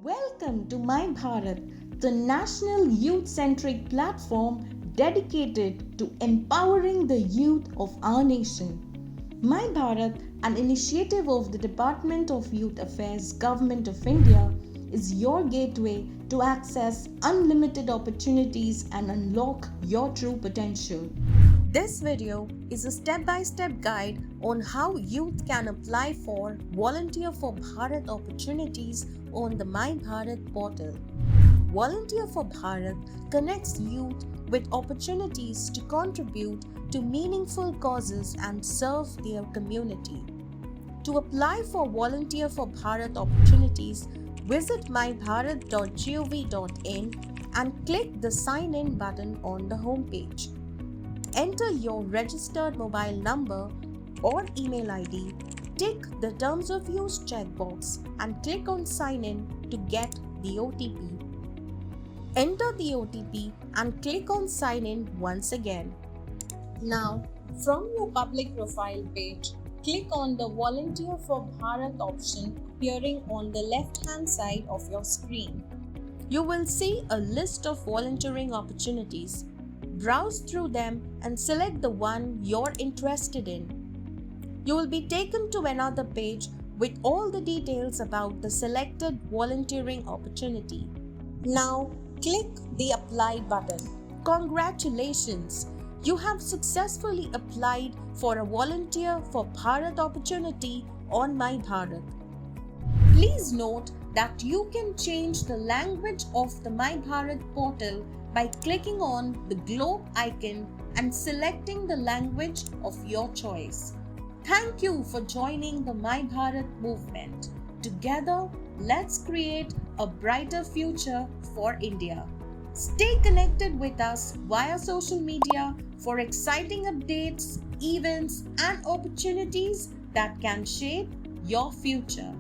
Welcome to My Bharat, the national youth-centric platform dedicated to empowering the youth of our nation. My Bharat, an initiative of the Department of Youth Affairs, Government of India, is your gateway to access unlimited opportunities and unlock your true potential. This video is a step-by-step guide on how youth can apply for Volunteer for Bharat opportunities on the My Bharat portal. Volunteer for Bharat connects youth with opportunities to contribute to meaningful causes and serve their community. To apply for Volunteer for Bharat opportunities, visit mybharat.gov.in and click the Sign In button on the homepage. Enter your registered mobile number or email ID, tick the Terms of Use checkbox and click on Sign In to get the OTP. Enter the OTP and click on Sign In once again. Now, from your public profile page, click on the Volunteer for Bharat option appearing on the left-hand side of your screen. You will see a list of volunteering opportunities. Browse through them and select the one you're interested in. You will be taken to another page with all the details about the selected volunteering opportunity. Now, click the Apply button. Congratulations! You have successfully applied for a Volunteer for Bharat opportunity on My Bharat. Please note that you can change the language of the My Bharat portal by clicking on the globe icon and selecting the language of your choice. Thank you for joining the My Bharat movement. Together, let's create a brighter future for India. Stay connected with us via social media for exciting updates, events, and opportunities that can shape your future.